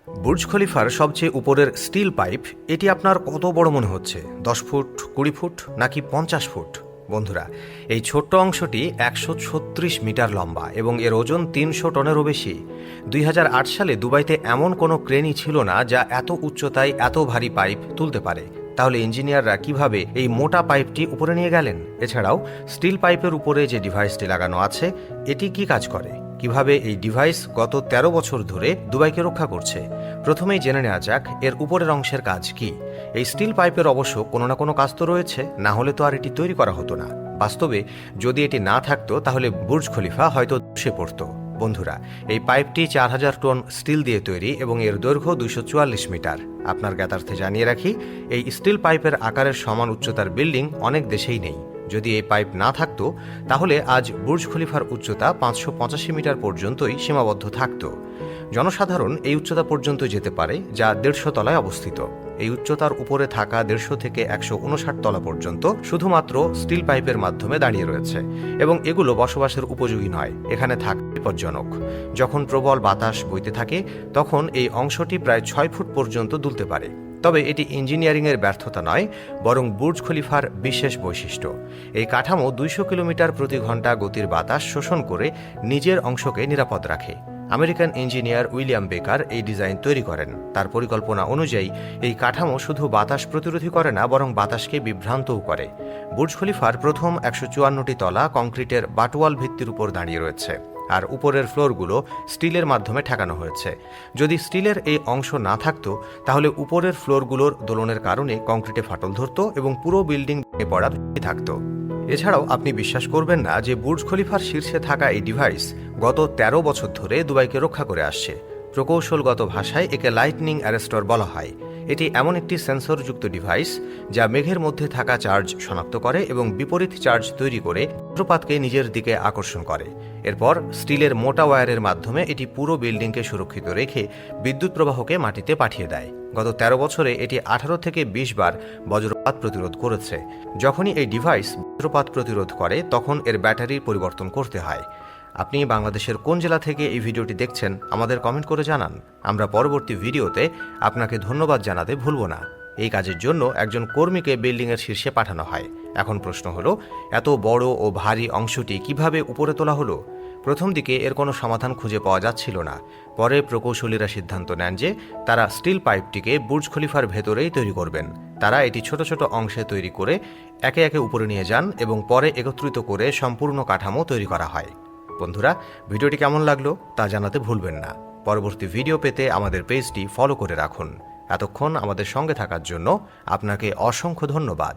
Burj খলিফার সবচেয়ে উপরের স্টিল পাইপ এটি আপনার কত বড় মনে হচ্ছে? 10 ফুট, 20 ফুট নাকি 50 ফুট? বন্ধুরা, এই ছোট্ট অংশটি 136 মিটার লম্বা এবং এর ওজন 300 টনেরও বেশি। 2008 সালে দুবাইতে এমন কোনো ক্রেনই ছিল না যা এত উচ্চতায় এত ভারী পাইপ তুলতে পারে। তাহলে ইঞ্জিনিয়াররা কিভাবে এই মোটা পাইপটি উপরে নিয়ে গেলেন? এছাড়াও স্টিল পাইপের উপরে যে ডিভাইসটি লাগানো আছে এটি কি কাজ করে, কিভাবে এই ডিভাইস গত 13 বছর ধরে দুবাইকে রক্ষা করছে? প্রথমেই জেনে নেওয়া যাক এর উপরের অংশের কাজ কি। এই স্টিল পাইপের অবশ্য কোনো না কোনো কাজ তো রয়েছে, না হলে তো আর এটি তৈরি করা হতো না। বাস্তবে যদি এটি না থাকতো তাহলে বুর্জ খলিফা হয়তো ধসে পড়ত। বন্ধুরা, এই পাইপটি 4000 টন স্টিল দিয়ে তৈরি এবং এর দৈর্ঘ্য 244 মিটার। আপনার জ্ঞাতার্থে জানিয়ে রাখি, এই স্টিল পাইপের আকারের সমান উচ্চতার বিল্ডিং অনেক দেশেই নেই। যদি এই পাইপ না থাকতো তাহলে আজ বুর্জ খলিফার উচ্চতা 585 মিটার পর্যন্তই সীমাবদ্ধ থাকত। জনসাধারণ এই উচ্চতা পর্যন্ত যেতে পারে, যা 150 তলায় অবস্থিত। এই উচ্চতার উপরে থাকা 150 থেকে 159 তলা পর্যন্ত শুধুমাত্র স্টিল পাইপের মাধ্যমে দাঁড়িয়ে রয়েছে এবং এগুলো বসবাসের উপযোগী নয়, এখানে থাকা বিপজ্জনক। যখন প্রবল বাতাস বইতে থাকে তখন এই অংশটি প্রায় 6 ফুট পর্যন্ত দুলতে পারে। তবে এটি ইঞ্জিনিয়ারিংয়ের ব্যর্থতা নয়, বরং বুর্জ খলিফার বিশেষ বৈশিষ্ট্য। এই কাঠামো 200 কিলোমিটার প্রতি ঘন্টা গতির বাতাস শোষণ করে নিজের অংশকে নিরাপদ রাখে। আমেরিকান ইঞ্জিনিয়ার উইলিয়াম বেকার এই ডিজাইন তৈরি করেন। তার পরিকল্পনা অনুযায়ী এই কাঠামো শুধু বাতাস প্রতিরোধী করে না, বরং বাতাসকে বিভ্রান্তও করে। বুর্জ খলিফার প্রথম 154টি তলা কংক্রিটের বাটওয়াল ভিত্তির উপর দাঁড়িয়ে রয়েছে, আর উপরের ফ্লোরগুলো স্টিলের মাধ্যমে ঠেকানো হয়েছে। যদি স্টিলের এই অংশ না থাকতো তাহলে উপরের ফ্লোরগুলোর দোলনের কারণে কংক্রিটে ফাটল ধরত এবং পুরো বিল্ডিং ভেঙে পড়ার ঝুঁকি থাকত। এছাড়াও আপনি বিশ্বাস করবেন না যে বুর্জ খলিফার শীর্ষে থাকা এই ডিভাইস গত 13 বছর ধরে দুবাইকে রক্ষা করে আসছে। প্রকৌশলগত ভাষায় একে লাইটনিং অ্যারেস্টর বলা হয়। এটি এমন একটি সেন্সরযুক্ত ডিভাইস যা মেঘের মধ্যে থাকা চার্জ শনাক্ত করে এবং বিপরীত চার্জ তৈরি করে বজ্রপাতকে নিজের দিকে আকর্ষণ করে। এরপর স্টিলের মোটা ওয়্যারের মাধ্যমে এটি পুরো বিল্ডিংকে সুরক্ষিত রেখে বিদ্যুৎ প্রবাহকে মাটিতে পাঠিয়ে দেয়। গত 13 বছরে এটি 18 থেকে 20 বার বজ্রপাত প্রতিরোধ করেছে। যখনই এই ডিভাইস বজ্রপাত প্রতিরোধ করে তখন এর ব্যাটারি পরিবর্তন করতে হয়। আপনি বাংলাদেশের কোন জেলা থেকে এই ভিডিওটি দেখছেন আমাদের কমেন্ট করে জানান। আমরা পরবর্তী ভিডিওতে আপনাকে ধন্যবাদ জানাতে ভুলব না। এই কাজের জন্য একজন কর্মীকে বিল্ডিংয়ের শীর্ষে পাঠানো হয়। এখন প্রশ্ন হলো, এত বড় ও ভারী অংশটি কিভাবে উপরে তোলা হলো? প্রথম দিকে এর কোনো সমাধান খুঁজে পাওয়া যাচ্ছিল না। পরে প্রকৌশলীরা সিদ্ধান্ত নেন যে তারা স্টিল পাইপটিকে বুর্জ খলিফার ভেতরেই তৈরি করবেন। তারা এটি ছোট ছোট অংশে তৈরি করে একে একে উপরে নিয়ে যান এবং পরে একত্রিত করে সম্পূর্ণ কাঠামো তৈরি করা হয়। বন্ধুরা, ভিডিওটি কেমন লাগলো তা জানাতে ভুলবেন না। পরবর্তী ভিডিও পেতে আমাদের পেজটি ফলো করে রাখুন। এতক্ষণ আমাদের সঙ্গে থাকার জন্য আপনাকে অসংখ্য ধন্যবাদ।